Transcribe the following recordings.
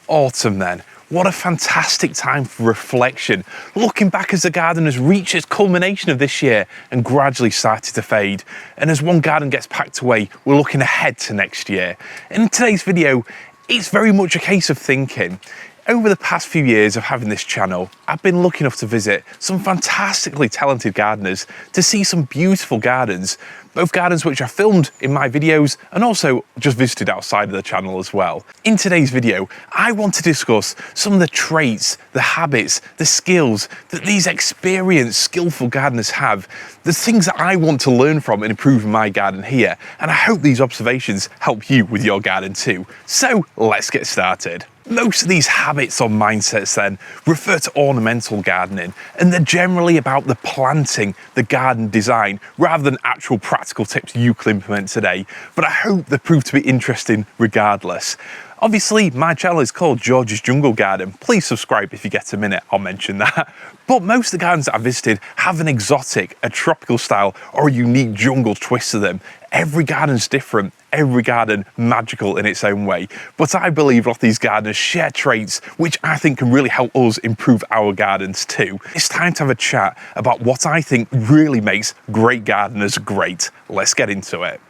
Autumn then. What a fantastic time for reflection. Looking back as the garden has reached its culmination of this year and gradually started to fade. And as one garden gets packed away, we're looking ahead to next year. And in today's video, it's very much a case of thinking. Over the past few years of having this channel, I've been lucky enough to visit some fantastically talented gardeners to see some beautiful gardens, both gardens which are filmed in my videos and also just visited outside of the channel as well. In today's video, I want to discuss some of the traits, the habits, the skills that these experienced, skillful gardeners have, the things that I want to learn from and improve my garden here, and I hope these observations help you with your garden too. So let's get started. Most of these habits or mindsets then refer to ornamental gardening, and they're generally about the planting, the garden design, rather than actual practical tips you can implement today. But I hope they prove to be interesting regardless. Obviously, my channel is called George's Jungle Garden. Please subscribe if you get a minute, I'll mention that. But most of the gardens that I've visited have an exotic, a tropical style, or a unique jungle twist to them. Every garden's different, every garden magical in its own way. But I believe a lot of these gardeners share traits which I think can really help us improve our gardens too. It's time to have a chat about what I think really makes great gardeners great. Let's get into it.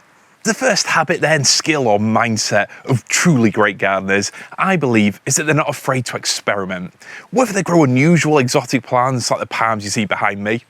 The first habit then, skill or mindset of truly great gardeners, I believe, is that they're not afraid to experiment. Whether they grow unusual exotic plants like the palms you see behind me,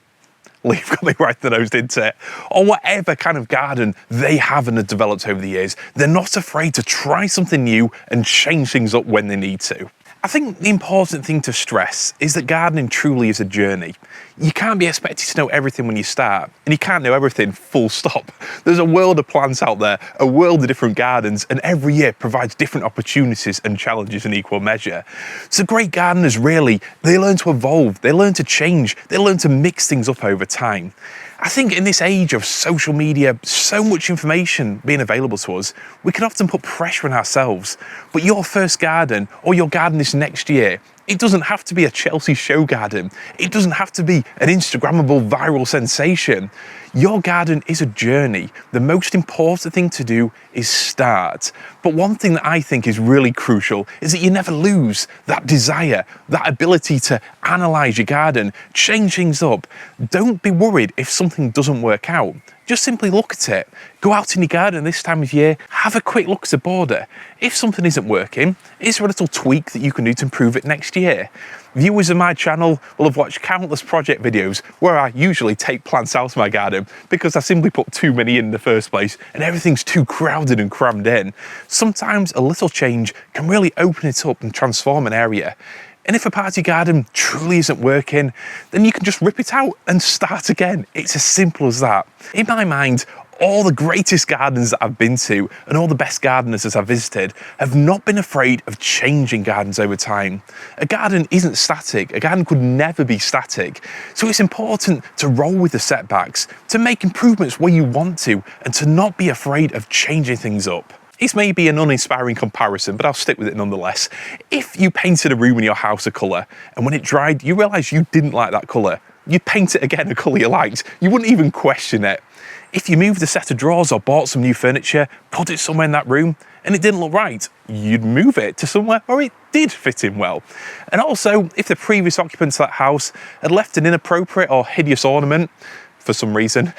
leaf got me right in the nose, didn't it? Or whatever kind of garden they have and have developed over the years, they're not afraid to try something new and change things up when they need to. I think the important thing to stress is that gardening truly is a journey. You can't be expected to know everything when you start, and you can't know everything full stop. There's a world of plants out there, a world of different gardens, and every year provides different opportunities and challenges in equal measure. So great gardeners really, they learn to evolve, they learn to change, they learn to mix things up over time. I think in this age of social media, so much information being available to us, we can often put pressure on ourselves. But your first garden or your garden this next year, it doesn't have to be a Chelsea show garden. It doesn't have to be an Instagrammable viral sensation. Your garden is a journey. The most important thing to do is start. But one thing that I think is really crucial is that you never lose that desire, that ability to analyze your garden, change things up. Don't be worried if something doesn't work out. Just simply look at it. Go out in your garden this time of year, have a quick look at the border. If something isn't working, is there a little tweak that you can do to improve it next year? Viewers of my channel will have watched countless project videos where I usually take plants out of my garden because I simply put too many in the first place and everything's too crowded and crammed in. Sometimes a little change can really open it up and transform an area. And if a part of your garden truly isn't working, then you can just rip it out and start again. It's as simple as that. In my mind, all the greatest gardens that I've been to and all the best gardeners that I've visited have not been afraid of changing gardens over time. A garden isn't static. A garden could never be static. So it's important to roll with the setbacks, to make improvements where you want to, and to not be afraid of changing things up. It's maybe an uninspiring comparison, but I'll stick with it nonetheless. If you painted a room in your house a colour, and when it dried, you realised you didn't like that colour, you'd paint it again a colour you liked. You wouldn't even question it. If you moved a set of drawers or bought some new furniture, put it somewhere in that room, and it didn't look right, you'd move it to somewhere where it did fit in well. And also, if the previous occupants of that house had left an inappropriate or hideous ornament for some reason,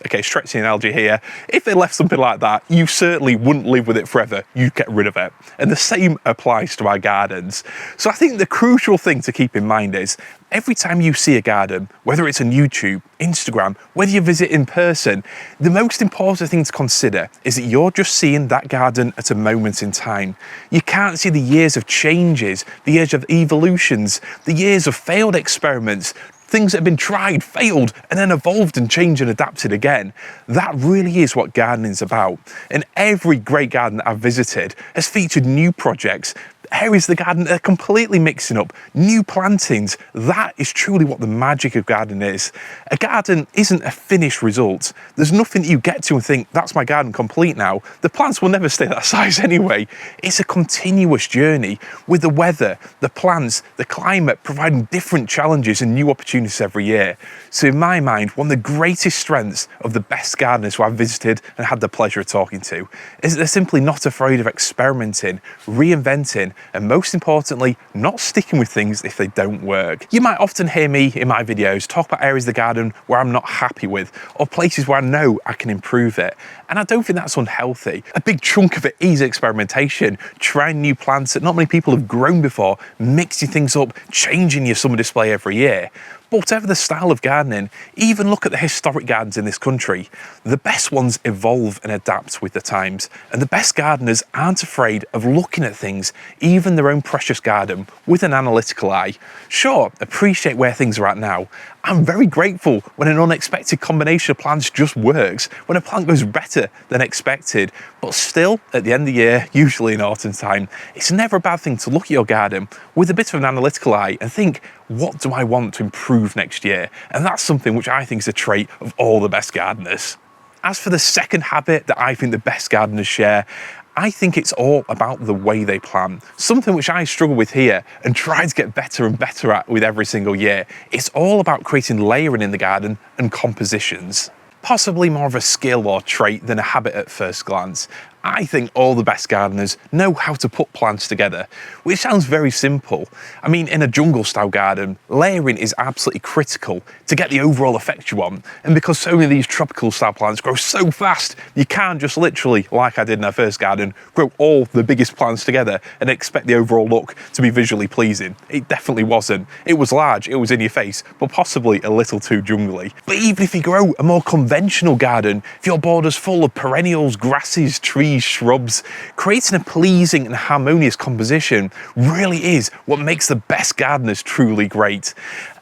okay, stretching the analogy here, if they left something like that, you certainly wouldn't live with it forever. You'd get rid of it. And the same applies to our gardens. So I think the crucial thing to keep in mind is every time you see a garden, whether it's on YouTube, Instagram, whether you visit in person, the most important thing to consider is that you're just seeing that garden at a moment in time. You can't see the years of changes, the years of evolutions, the years of failed experiments, things that have been tried, failed, and then evolved and changed and adapted again. That really is what gardening is about. And every great garden that I've visited has featured new projects, areas of the garden that are completely mixing up, new plantings. That is truly what the magic of gardening is. A garden isn't a finished result. There's nothing that you get to and think, that's my garden complete now. The plants will never stay that size anyway. It's a continuous journey with the weather, the plants, the climate providing different challenges and new opportunities opportunities every year. So in my mind, one of the greatest strengths of the best gardeners who I've visited and had the pleasure of talking to is that they're simply not afraid of experimenting, reinventing, and most importantly, not sticking with things if they don't work. You might often hear me in my videos talk about areas of the garden where I'm not happy with, or places where I know I can improve it. And I don't think that's unhealthy. A big chunk of it is experimentation, trying new plants that not many people have grown before, mixing things up, changing your summer display every year. But whatever the style of gardening, even look at the historic gardens in this country. The best ones evolve and adapt with the times, and the best gardeners aren't afraid of looking at things, even their own precious garden, with an analytical eye. Sure, appreciate where things are at now. I'm very grateful when an unexpected combination of plants just works, when a plant goes better than expected. But still, at the end of the year, usually in autumn time, it's never a bad thing to look at your garden with a bit of an analytical eye and think, what do I want to improve next year? And that's something which I think is a trait of all the best gardeners. As for the second habit that I think the best gardeners share, I think it's all about the way they plant. Something which I struggle with here and try to get better and better at with every single year. It's all about creating layering in the garden and compositions. Possibly more of a skill or trait than a habit at first glance. I think all the best gardeners know how to put plants together, which sounds very simple. I mean, in a jungle style garden, layering is absolutely critical to get the overall effect you want. And because so many of these tropical style plants grow so fast, you can't just literally, like I did in our first garden, grow all the biggest plants together and expect the overall look to be visually pleasing. It definitely wasn't. It was large, it was in your face, but possibly a little too jungly. But even if you grow a more conventional garden, if your border's full of perennials, grasses, trees, shrubs, creating a pleasing and harmonious composition really is what makes the best gardeners truly great.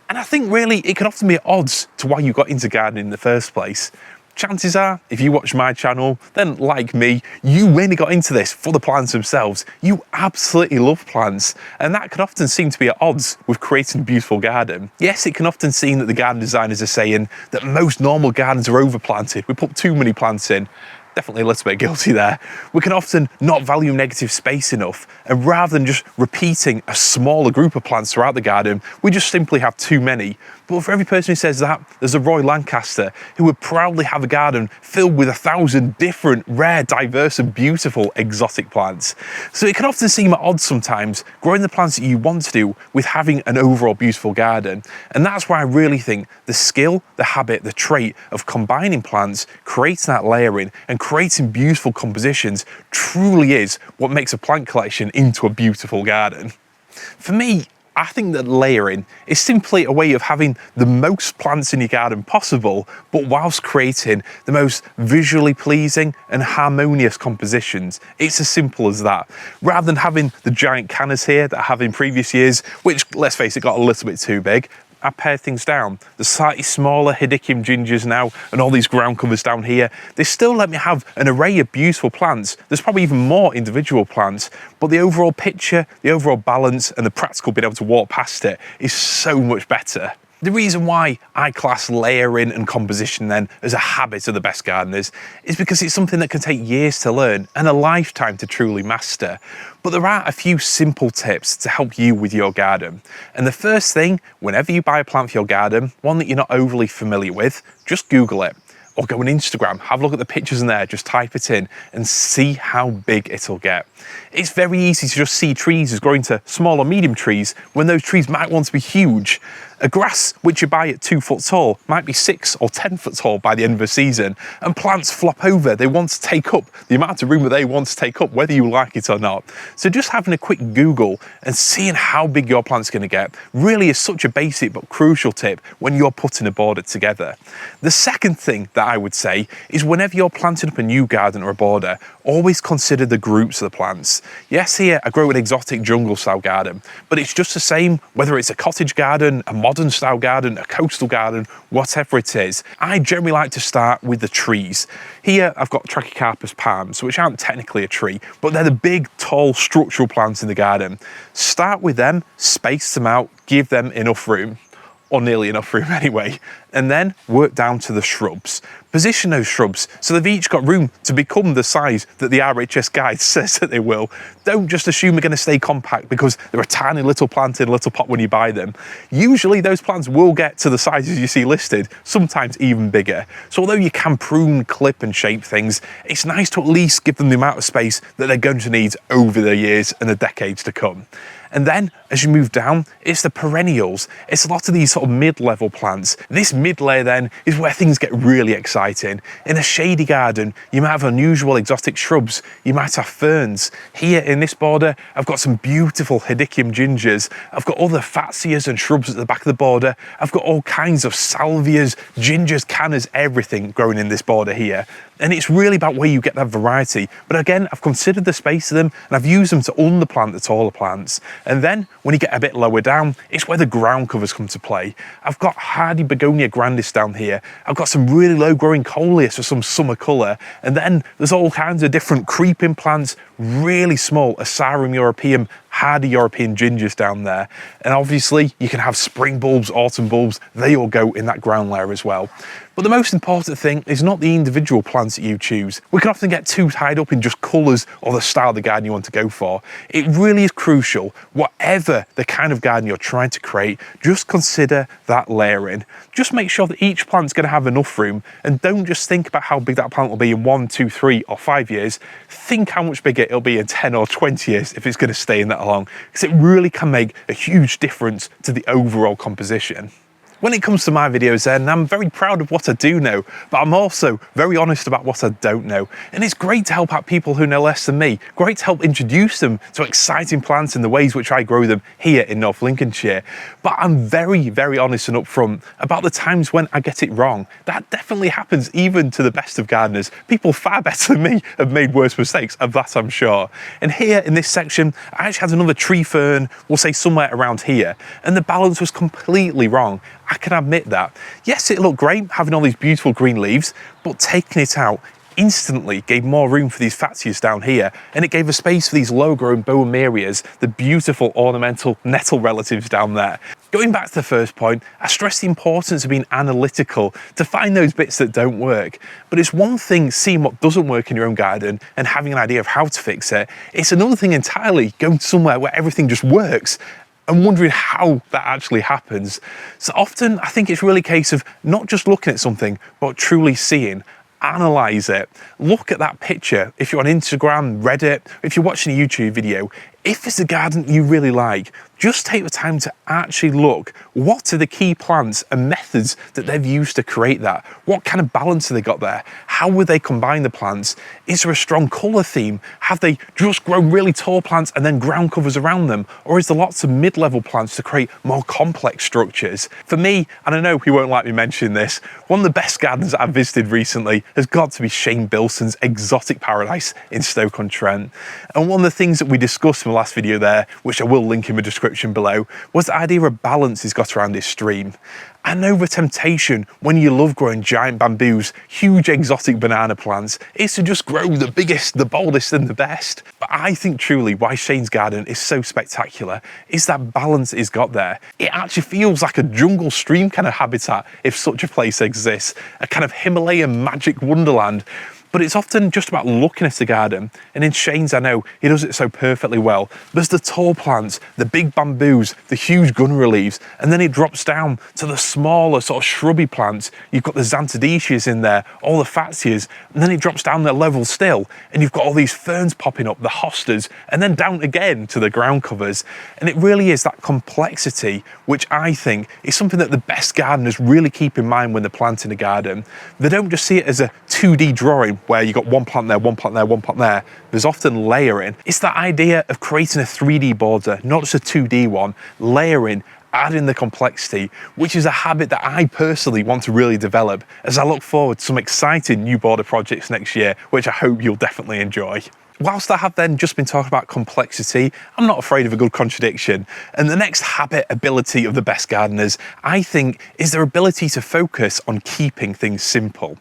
And I think really it can often be at odds to why you got into gardening in the first place. Chances are, if you watch my channel, then like me, you really got into this for the plants themselves. You absolutely love plants, and that can often seem to be at odds with creating a beautiful garden. Yes, it can often seem that the garden designers are saying that most normal gardens are overplanted. We put too many plants in. Definitely a little bit guilty there. We can often not value negative space enough, and rather than just repeating a smaller group of plants throughout the garden, we just simply have too many. But for every person who says that, there's a Roy Lancaster who would proudly have a garden filled with 1,000 different, rare, diverse and beautiful exotic plants. So it can often seem at odds sometimes, growing the plants that you want to do with having an overall beautiful garden. And that's why I really think the skill, the habit, the trait of combining plants, creating that layering and creating beautiful compositions truly is what makes a plant collection into a beautiful garden. For me, I think that layering is simply a way of having the most plants in your garden possible, but whilst creating the most visually pleasing and harmonious compositions. It's as simple as that. Rather than having the giant cannas here that I have in previous years, which, let's face it, got a little bit too big, I pared things down. The slightly smaller Hedychium gingers now and all these ground covers down here, they still let me have an array of beautiful plants. There's probably even more individual plants, but the overall picture, the overall balance and the practical being able to walk past it is so much better. The reason why I class layering and composition then as a habit of the best gardeners is because it's something that can take years to learn and a lifetime to truly master. But there are a few simple tips to help you with your garden. And the first thing, whenever you buy a plant for your garden, one that you're not overly familiar with, just Google it. Or go on Instagram, have a look at the pictures in there, just type it in and see how big it'll get. It's very easy to just see trees as growing to small or medium trees when those trees might want to be huge. A grass which you buy at 2 foot tall might be 6 or 10 foot tall by the end of a season, and plants flop over. They want to take up the amount of room that they want to take up, whether you like it or not. So just having a quick Google and seeing how big your plant's going to get really is such a basic but crucial tip when you're putting a border together. The second thing that I would say is whenever you're planting up a new garden or a border, always consider the groups of the plants. Yes, here I grow an exotic jungle style garden, but it's just the same whether it's a cottage garden, a modern style garden, a coastal garden, whatever it is. I generally like to start with the trees. Here I've got Trachycarpus palms, which aren't technically a tree, but they're the big, tall, structural plants in the garden. Start with them, space them out, give them enough room. or nearly enough room anyway. And then work down to the shrubs. Position those shrubs so they've each got room to become the size that the RHS guide says that they will. Don't just assume they're going to stay compact because they're a tiny little plant in a little pot when you buy them. Usually those plants will get to the sizes you see listed, sometimes even bigger. So although you can prune, clip and shape things, it's nice to at least give them the amount of space that they're going to need over the years and the decades to come. And then as you move down, it's the perennials. It's a lot of these sort of mid-level plants. This mid-layer then is where things get really exciting. In a shady garden, you might have unusual exotic shrubs. You might have ferns. Here in this border, I've got some beautiful Hedychium gingers. I've got other fatsias and shrubs at the back of the border. I've got all kinds of salvias, gingers, cannas, everything growing in this border here. And it's really about where you get that variety. But again, I've considered the space of them and I've used them to underplant the taller plants. And then when you get a bit lower down, it's where the ground covers come to play. I've got hardy Begonia grandis down here. I've got some really low growing coleus for some summer colour. And then there's all kinds of different creeping plants, really small Asarum europaeum, hardy European gingers down there. And obviously you can have spring bulbs, autumn bulbs, they all go in that ground layer as well. But the most important thing is not the individual plants that you choose. We can often get too tied up in just colours or the style of the garden you want to go for. It really is crucial, whatever the kind of garden you're trying to create, just consider that layering. Just make sure that each plant's going to have enough room, and don't just think about how big that plant will be in 1, 2, 3 or 5 years. Think how much bigger it'll be in 10 or 20 years if it's going to stay in that long, because it really can make a huge difference to the overall composition. When it comes to my videos then, I'm very proud of what I do know, but I'm also very honest about what I don't know. And it's great to help out people who know less than me, great to help introduce them to exciting plants and the ways which I grow them here in North Lincolnshire. But I'm very, very honest and upfront about the times when I get it wrong. That definitely happens even to the best of gardeners. People far better than me have made worse mistakes, of that I'm sure. And here in this section, I actually had another tree fern, we'll say somewhere around here, and the balance was completely wrong. I can admit that. Yes, it looked great having all these beautiful green leaves, but taking it out instantly gave more room for these fatsias down here, and it gave a space for these low-grown Boehmerias, the beautiful ornamental nettle relatives down there. Going back to the first point, I stress the importance of being analytical to find those bits that don't work. But it's one thing seeing what doesn't work in your own garden and having an idea of how to fix it. It's another thing entirely going somewhere where everything just works and wondering how that actually happens. So often I think it's really a case of not just looking at something, but truly seeing. Analyze it. Look at that picture. If you're on Instagram, Reddit, if you're watching a YouTube video, if it's a garden you really like, just take the time to actually look. What are the key plants and methods that they've used to create that? What kind of balance have they got there? How would they combine the plants? Is there a strong colour theme? Have they just grown really tall plants and then ground covers around them? Or is there lots of mid-level plants to create more complex structures? For me, and I know he won't like me mentioning this, one of the best gardens that I've visited recently has got to be Shane Bilson's Exotic Paradise in Stoke-on-Trent. And one of the things that we discussed in the last video there, which I will link in the description below, was the idea of balance he's got around his stream. I know the temptation when you love growing giant bamboos, huge exotic banana plants, is to just grow the biggest, the boldest and the best. But I think truly why Shane's garden is so spectacular is that balance he's got there. It actually feels like a jungle stream kind of habitat if such a place exists, a kind of Himalayan magic wonderland. But it's often just about looking at the garden, and in Shane's I know he does it so perfectly well. There's the tall plants, the big bamboos, the huge gunnery leaves, and then it drops down to the smaller sort of shrubby plants. You've got the xanthodiecias in there, all the fatsias, and then it drops down their level still, and you've got all these ferns popping up, the hostas, and then down again to the ground covers. And it really is that complexity which I think is something that the best gardeners really keep in mind when they're planting a garden. They don't just see it as a 2D drawing where you got one plant there, one plant there, one plant there. There's often layering. It's that idea of creating a 3D border, not just a 2D one, layering, adding the complexity, which is a habit that I personally want to really develop as I look forward to some exciting new border projects next year, which I hope you'll definitely enjoy. Whilst I have then just been talking about complexity, I'm not afraid of a good contradiction. And the next habit ability of the best gardeners, I think, is their ability to focus on keeping things simple.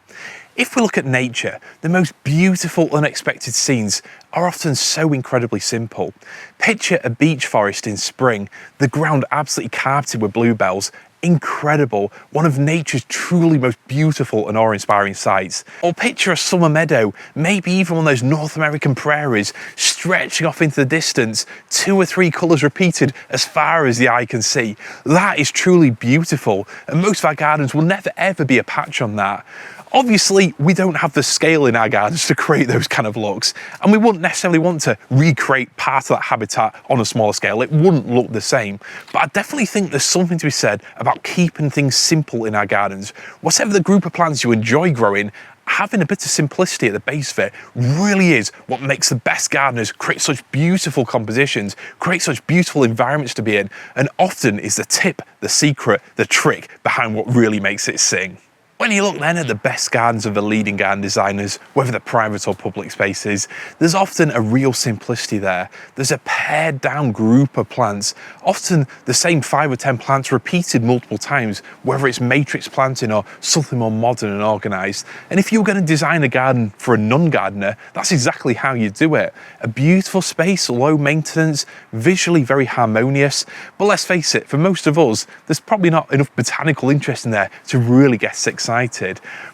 If we look at nature, the most beautiful unexpected scenes are often so incredibly simple. Picture a beech forest in spring, the ground absolutely carpeted with bluebells, incredible, one of nature's truly most beautiful and awe-inspiring sights. Or picture a summer meadow, maybe even one of those North American prairies, stretching off into the distance, 2 or 3 colours repeated as far as the eye can see. That is truly beautiful, and most of our gardens will never ever be a patch on that. Obviously, we don't have the scale in our gardens to create those kind of looks, and we wouldn't necessarily want to recreate part of that habitat on a smaller scale. It wouldn't look the same. But I definitely think there's something to be said about keeping things simple in our gardens. Whatever the group of plants you enjoy growing, having a bit of simplicity at the base of it really is what makes the best gardeners create such beautiful compositions, create such beautiful environments to be in, and often is the tip, the secret, the trick behind what really makes it sing. When you look then at the best gardens of the leading garden designers, whether they're private or public spaces, there's often a real simplicity there. There's a pared down group of plants, often the same 5 or 10 plants repeated multiple times, whether it's matrix planting or something more modern and organised. And if you're going to design a garden for a non-gardener, that's exactly how you do it. A beautiful space, low maintenance, visually very harmonious. But let's face it, for most of us, there's probably not enough botanical interest in there to really get excited.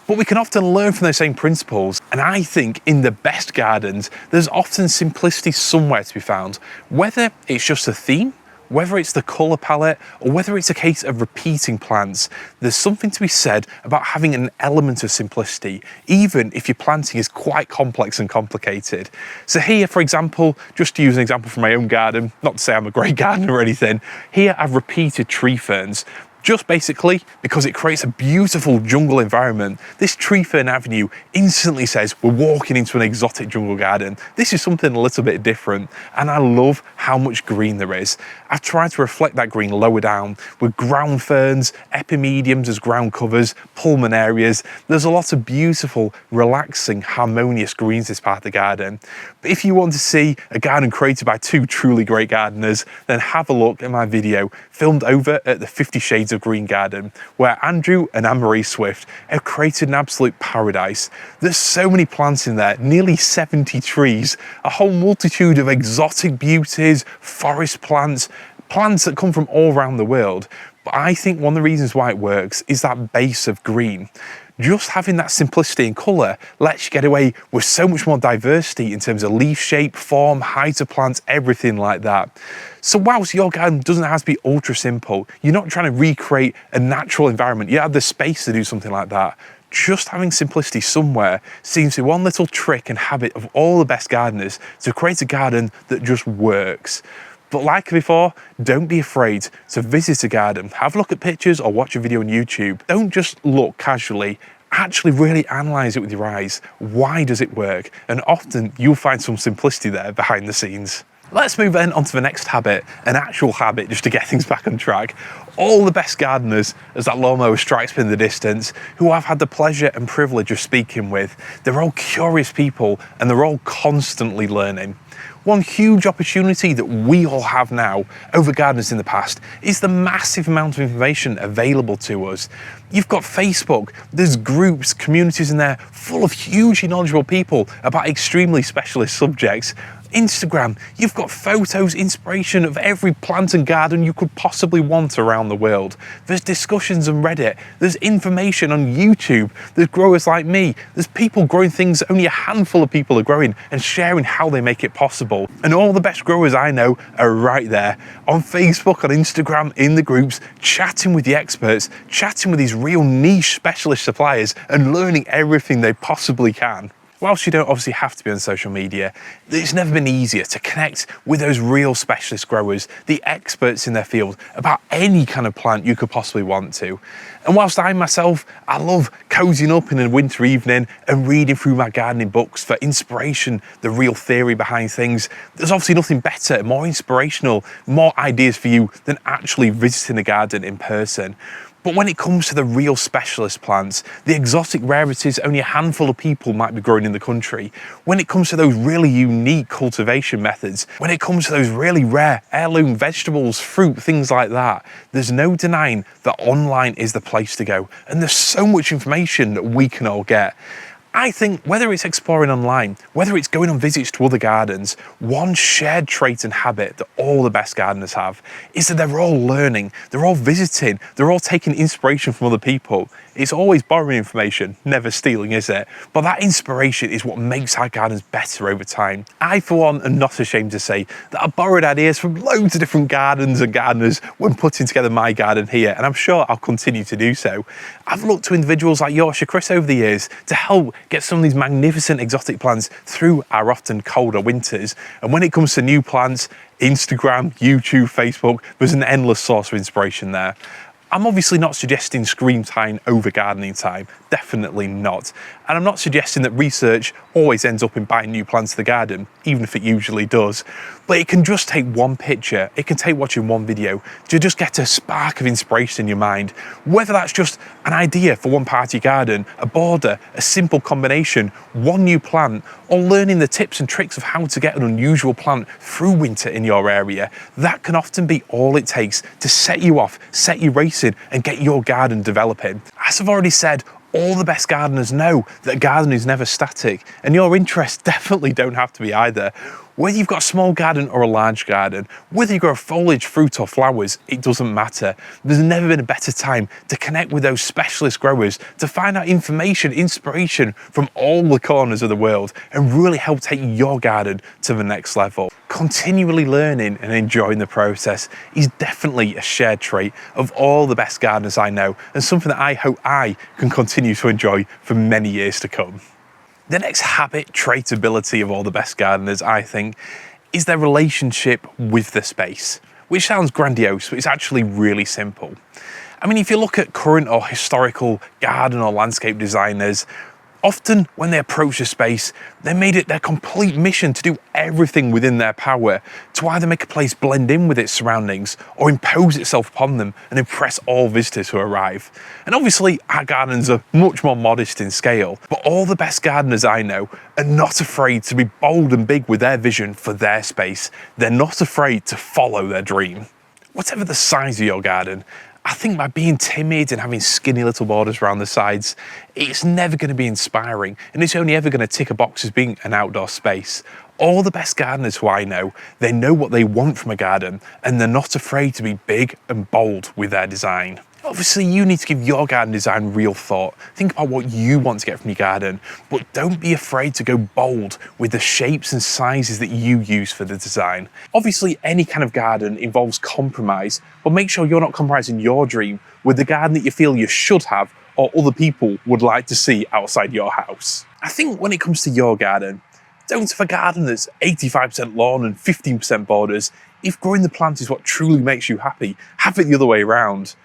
But we can often learn from those same principles, and I think in the best gardens there's often simplicity somewhere to be found, whether it's just a theme, whether it's the colour palette, or whether it's a case of repeating plants. There's something to be said about having an element of simplicity, even if your planting is quite complex and complicated. So here, for example, just to use an example from my own garden, not to say I'm a great gardener or anything, here I've repeated tree ferns. Just basically because it creates a beautiful jungle environment. This tree fern avenue instantly says we're walking into an exotic jungle garden. This is something a little bit different, and I love how much green there is. I've tried to reflect that green lower down with ground ferns, epimediums as ground covers, pulmonarias. There's a lot of beautiful, relaxing, harmonious greens this part of the garden. But if you want to see a garden created by 2 truly great gardeners, then have a look at my video filmed over at the 50 Shades of Green Garden, where Andrew and Anne-Marie Swift have created an absolute paradise. There's so many plants in there, nearly 70 trees, a whole multitude of exotic beauties, forest plants, plants that come from all around the world. But I think one of the reasons why it works is that base of green. Just having that simplicity in colour lets you get away with so much more diversity in terms of leaf shape, form, height of plants, everything like that. So whilst your garden doesn't have to be ultra simple, you're not trying to recreate a natural environment, you have the space to do something like that. Just having simplicity somewhere seems to be one little trick and habit of all the best gardeners to create a garden that just works. But like before, don't be afraid to visit a garden, have a look at pictures or watch a video on YouTube. Don't just look casually, actually really analyse it with your eyes. Why does it work? And often you'll find some simplicity there behind the scenes. Let's move then on to the next habit, an actual habit just to get things back on track. All the best gardeners, as that lawnmower strikes me in the distance, who I've had the pleasure and privilege of speaking with, they're all curious people and they're all constantly learning. One huge opportunity that we all have now over gardeners in the past is the massive amount of information available to us. You've got Facebook, there's groups, communities in there full of hugely knowledgeable people about extremely specialist subjects. Instagram, you've got photos, inspiration of every plant and garden you could possibly want around the world. There's discussions on Reddit, there's information on YouTube, there's growers like me, there's people growing things that only a handful of people are growing and sharing how they make it possible. And all the best growers I know are right there on Facebook, on Instagram, in the groups, chatting with the experts, chatting with these real niche specialist suppliers and learning everything they possibly can. Whilst you don't obviously have to be on social media, it's never been easier to connect with those real specialist growers, the experts in their field, about any kind of plant you could possibly want to. And whilst I myself, I love cozying up in a winter evening and reading through my gardening books for inspiration, the real theory behind things, there's obviously nothing better, more inspirational, more ideas for you than actually visiting a garden in person. But when it comes to the real specialist plants, the exotic rarities only a handful of people might be growing in the country, when it comes to those really unique cultivation methods, when it comes to those really rare heirloom vegetables, fruit, things like that, there's no denying that online is the place to go. And there's so much information that we can all get. I think whether it's exploring online, whether it's going on visits to other gardens, one shared trait and habit that all the best gardeners have is that they're all learning, they're all visiting, they're all taking inspiration from other people. It's always borrowing information, never stealing, is it? But that inspiration is what makes our gardens better over time. I, for one, am not ashamed to say that I borrowed ideas from loads of different gardens and gardeners when putting together my garden here, and I'm sure I'll continue to do so. I've looked to individuals like Yorkshire Chris over the years to help get some of these magnificent exotic plants through our often colder winters. And when it comes to new plants, Instagram, YouTube, Facebook, there's an endless source of inspiration there. I'm obviously not suggesting screen time over gardening time, definitely not. And I'm not suggesting that research always ends up in buying new plants to the garden, even if it usually does. But it can just take one picture, it can take watching one video to just get a spark of inspiration in your mind. Whether that's just an idea for one part of your garden, a border, a simple combination, one new plant, or learning the tips and tricks of how to get an unusual plant through winter in your area, that can often be all it takes to set you off, set you racing, and get your garden developing. As I've already said, all the best gardeners know that a garden is never static, and your interests definitely don't have to be either. Whether you've got a small garden or a large garden, whether you grow foliage, fruit or flowers, it doesn't matter. There's never been a better time to connect with those specialist growers to find out information, inspiration from all the corners of the world and really help take your garden to the next level. Continually learning and enjoying the process is definitely a shared trait of all the best gardeners I know, and something that I hope I can continue to enjoy for many years to come. The next habit, trait, ability of all the best gardeners, I think, is their relationship with the space, which sounds grandiose, but it's actually really simple. I mean, if you look at current or historical garden or landscape designers, often when they approach a space, they made it their complete mission to do everything within their power to either make a place blend in with its surroundings or impose itself upon them and impress all visitors who arrive. And obviously our gardens are much more modest in scale, but all the best gardeners I know are not afraid to be bold and big with their vision for their space. They're not afraid to follow their dream. Whatever the size of your garden, I think by being timid and having skinny little borders around the sides, it's never going to be inspiring, and it's only ever going to tick a box as being an outdoor space. All the best gardeners who I know, they know what they want from a garden, and they're not afraid to be big and bold with their design. Obviously, you need to give your garden design real thought. Think about what you want to get from your garden, but don't be afraid to go bold with the shapes and sizes that you use for the design. Obviously, any kind of garden involves compromise, but make sure you're not compromising your dream with the garden that you feel you should have or other people would like to see outside your house. I think when it comes to your garden, don't have a garden that's 85% lawn and 15% borders. If growing the plant is what truly makes you happy, have it the other way around.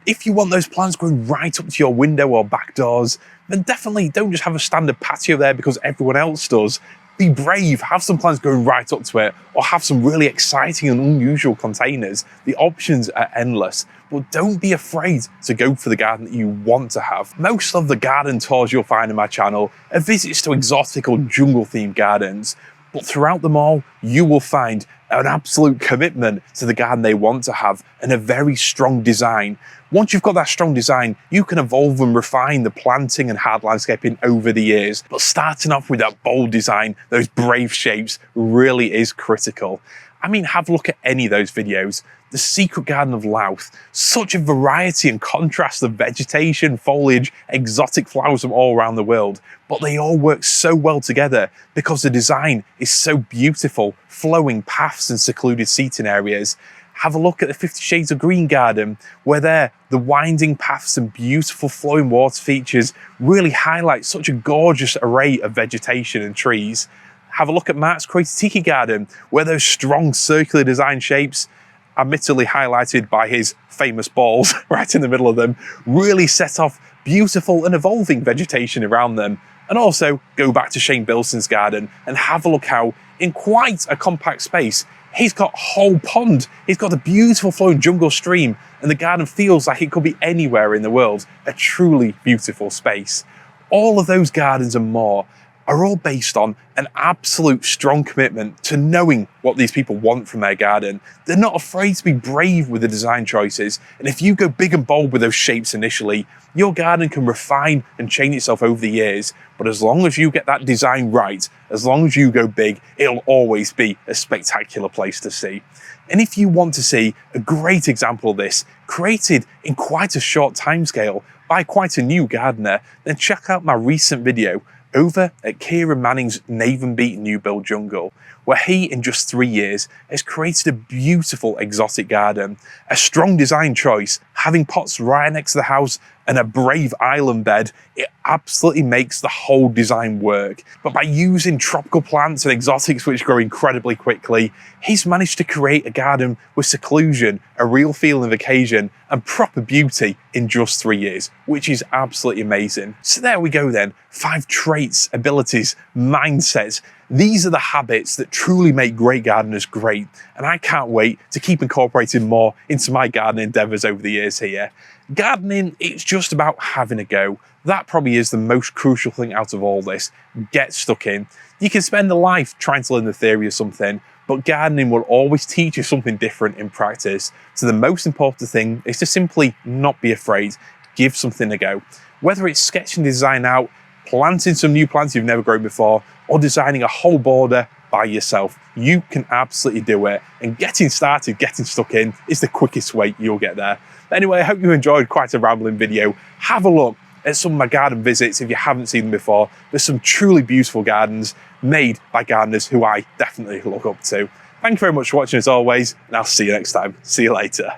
If you want those plants growing right up to your window or back doors, then definitely don't just have a standard patio there because everyone else does. Be brave, have some plants going right up to it, or have some really exciting and unusual containers. The options are endless, but don't be afraid to go for the garden that you want to have. Most of the garden tours you'll find on my channel are visits to exotic or jungle-themed gardens, but throughout them all, you will find an absolute commitment to the garden they want to have and a very strong design. Once you've got that strong design, you can evolve and refine the planting and hard landscaping over the years. But starting off with that bold design, those brave shapes, really is critical. I mean, have a look at any of those videos. The Secret Garden of Louth, such a variety and contrast of vegetation, foliage, exotic flowers from all around the world, but they all work so well together because the design is so beautiful, flowing paths and secluded seating areas. Have a look at the 50 Shades of Green garden, where there, the winding paths and beautiful flowing water features really highlight such a gorgeous array of vegetation and trees. Have a look at Mark's Creative Tiki garden, where those strong circular design shapes, admittedly highlighted by his famous balls right in the middle of them, really set off beautiful and evolving vegetation around them. And also go back to Shane Bilson's garden and have a look how, in quite a compact space, he's got a whole pond, he's got a beautiful flowing jungle stream, and the garden feels like it could be anywhere in the world. A truly beautiful space. All of those gardens and more are all based on an absolute strong commitment to knowing what these people want from their garden. They're not afraid to be brave with the design choices, and if you go big and bold with those shapes initially, your garden can refine and change itself over the years, but as long as you get that design right, as long as you go big, it'll always be a spectacular place to see. And if you want to see a great example of this, created in quite a short timescale by quite a new gardener, then check out my recent video over at Kieran Manning's Navenbeat New Build Jungle, where he, in just 3 years, has created a beautiful exotic garden, a strong design choice, having pots right next to the house and a brave island bed. It absolutely makes the whole design work. But by using tropical plants and exotics which grow incredibly quickly, he's managed to create a garden with seclusion, a real feeling of occasion, and proper beauty in just 3 years, which is absolutely amazing. So there we go then, 5 traits, abilities, mindsets. These are the habits that truly make great gardeners great, and I can't wait to keep incorporating more into my gardening endeavours over the years here. Gardening, it's just about having a go. That probably is the most crucial thing out of all this. Get stuck in. You can spend a life trying to learn the theory of something, but gardening will always teach you something different in practice. So the most important thing is to simply not be afraid. Give something a go. Whether it's sketching the design out, planting some new plants you've never grown before, or designing a whole border by yourself, you can absolutely do it. And getting started, getting stuck in, is the quickest way you'll get there. Anyway, I hope you enjoyed quite a rambling video. Have a look at some of my garden visits if you haven't seen them before. There's some truly beautiful gardens made by gardeners who I definitely look up to. Thank you very much for watching as always, and I'll see you next time. See you later.